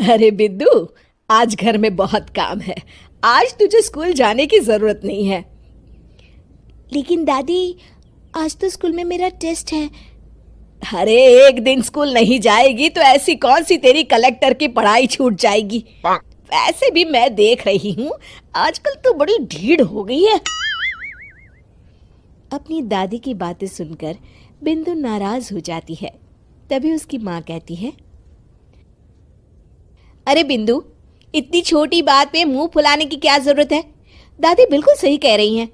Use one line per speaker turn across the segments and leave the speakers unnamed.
अरे बिद्दू, आज घर में बहुत काम है। आज तुझे स्कूल जाने की जरूरत नहीं है।
लेकिन दादी, आज तो स्कूल में मेरा टेस्ट है।
अरे एक दिन स्कूल नहीं जाएगी तो ऐसी कौन सी तेरी कलेक्टर की पढ़ाई छूट जाएगी। वैसे भी मैं देख रही हूँ आजकल तो बड़ी ढीठ हो गई है।
अपनी दादी की बातें सुनकर बिंदु नाराज हो जाती है। तभी उसकी माँ कहती है,
अरे बिंदु, इतनी छोटी बात पे मुंह फुलाने की क्या जरूरत है। दादी बिल्कुल सही कह रही हैं।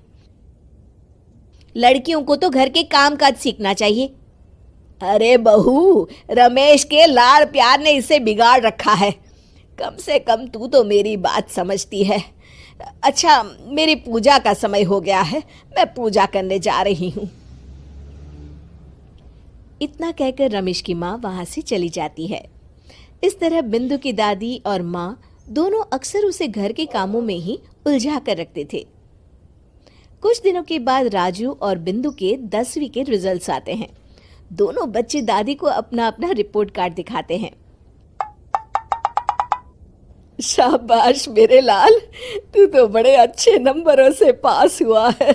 लड़कियों को तो घर के काम काज सीखना चाहिए। अरे बहू, रमेश के लाड़ प्यार ने इसे बिगाड़ रखा है। कम से कम तू तो मेरी बात समझती है। अच्छा, मेरी पूजा का समय हो गया है, मैं पूजा करने जा रही हूँ।
इतना कहकर रमेश की माँ वहां से चली जाती है। इस तरह बिंदु की दादी और माँ दोनों अक्सर उसे घर के कामों में ही उलझा कर रखते थे। कुछ दिनों के बाद राजू और बिंदु के 10वीं के रिजल्ट्स आते हैं। दोनों बच्चे दादी को अपना अपना रिपोर्ट कार्ड दिखाते हैं।
शाबाश मेरे लाल, तू तो बड़े अच्छे नंबरों से पास हुआ है।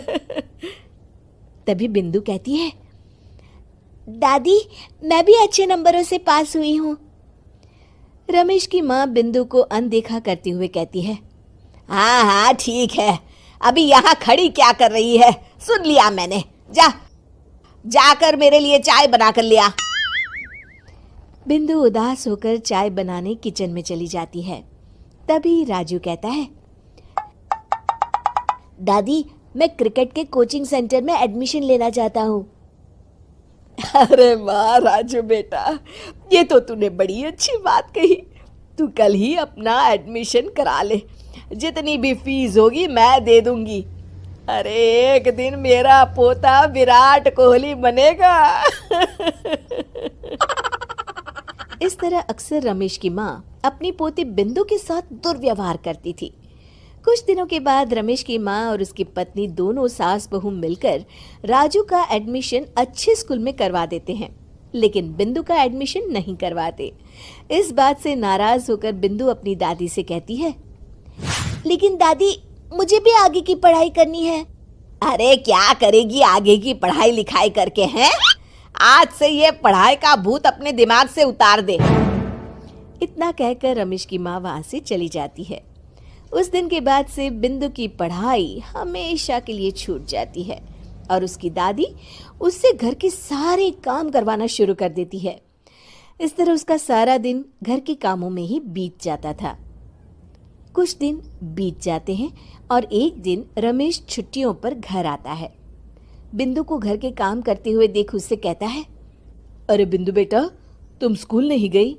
तभी बिंदु कहती है, दादी, मैं भी अच्छे नंबरों से पास हुई हूँ। रमेश की माँ बिंदु को अनदेखा करते हुए कहती है,
हाँ हाँ ठीक है, अभी यहाँ खड़ी क्या कर रही है, सुन लिया मैंने। जाकर मेरे लिए चाय बना कर लिया।
बिंदु उदास होकर चाय बनाने किचन में चली जाती है। तभी राजू कहता है, दादी, मैं क्रिकेट के कोचिंग सेंटर में एडमिशन लेना चाहता हूँ।
अरे वाह राजू बेटा, ये तो तूने बड़ी अच्छी बात कही। तू कल ही अपना एडमिशन करा ले, जितनी भी फीस होगी मैं दे दूंगी। अरे एक दिन मेरा पोता विराट कोहली बनेगा।
इस तरह अक्सर रमेश की माँ अपनी पोती बिंदु के साथ दुर्व्यवहार करती थी। कुछ दिनों के बाद रमेश की माँ और उसकी पत्नी दोनों सास बहू मिलकर राजू का एडमिशन अच्छे स्कूल में करवा देते हैं, लेकिन बिंदु का एडमिशन नहीं करवाते। इस बात से नाराज होकर बिंदु अपनी दादी से कहती है, लेकिन दादी, मुझे भी आगे की पढ़ाई करनी है।
अरे क्या करेगी आगे की पढ़ाई लिखाई करके हैं? आज से ये पढ़ाई का भूत अपने दिमाग से उतार दे।
इतना कहकर रमेश की माँ वहां से चली जाती है। उस दिन के बाद से बिंदु की पढ़ाई हमेशा के लिए छूट जाती है और उसकी दादी उससे घर के सारे काम करवाना शुरू कर देती है। इस तरह उसका सारा दिन घर के कामों में ही बीत जाता था। कुछ दिन बीत जाते हैं और एक दिन रमेश छुट्टियों पर घर आता है। बिंदु को घर के काम करते हुए देख उससे कहता है,
अरे बिंदु बेटा, तुम स्कूल नहीं गई?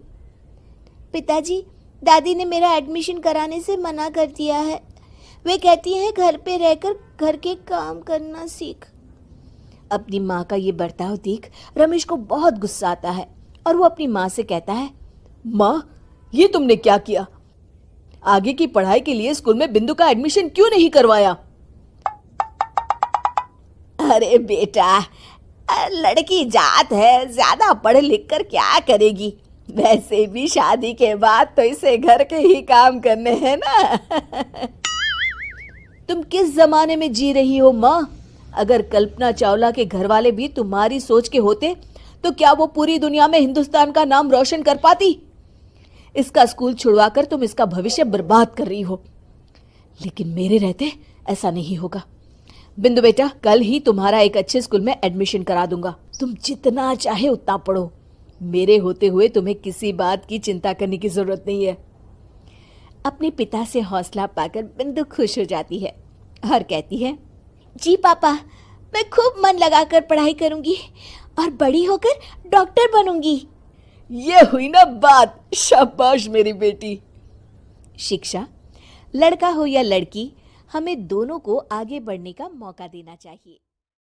पिताजी, दादी ने मेरा एडमिशन कराने से मना कर दिया है। वे कहती हैं घर पे रहकर घर के काम करना सीख। अपनी माँ का ये बर्ताव देख रमेश को बहुत गुस्सा आता है और वो अपनी माँ से कहता है,
माँ, ये तुमने क्या किया? आगे की पढ़ाई के लिए स्कूल में बिंदु का एडमिशन क्यों नहीं करवाया? अरे बेटा, लड़की जात है, ज्यादा पढ़ लिख कर क्या करेगी? वैसे भी शादी के बाद तो इसे घर के ही काम करने हैं ना। तुम किस जमाने में जी रही हो माँ? अगर कल्पना चावला के घर वाले भी तुम्हारी सोच के होते तो क्या वो पूरी दुनिया में हिंदुस्तान का नाम रोशन कर पाती? इसका स्कूल छुड़वाकर तुम इसका भविष्य बर्बाद कर रही हो, लेकिन मेरे रहते ऐसा नहीं होगा। बिंदु बेटा, कल ही तुम्हारा एक अच्छे स्कूल में एडमिशन करा दूंगा। तुम जितना चाहे उतना पढ़ो। मेरे होते हुए तुम्हें किसी बात की चिंता करने की जरूरत नहीं है।
अपने पिता से हौसला पाकर बिंदु खुश हो जाती है और कहती है, जी पापा, मैं खूब मन लगाकर पढ़ाई करूंगी और बड़ी होकर डॉक्टर बनूंगी।
ये हुई ना बात। शाबाश मेरी बेटी।
शिक्षा, लड़का हो या लड़की, हमें दोनों को आगे बढ़ने का मौका देना चाहिए।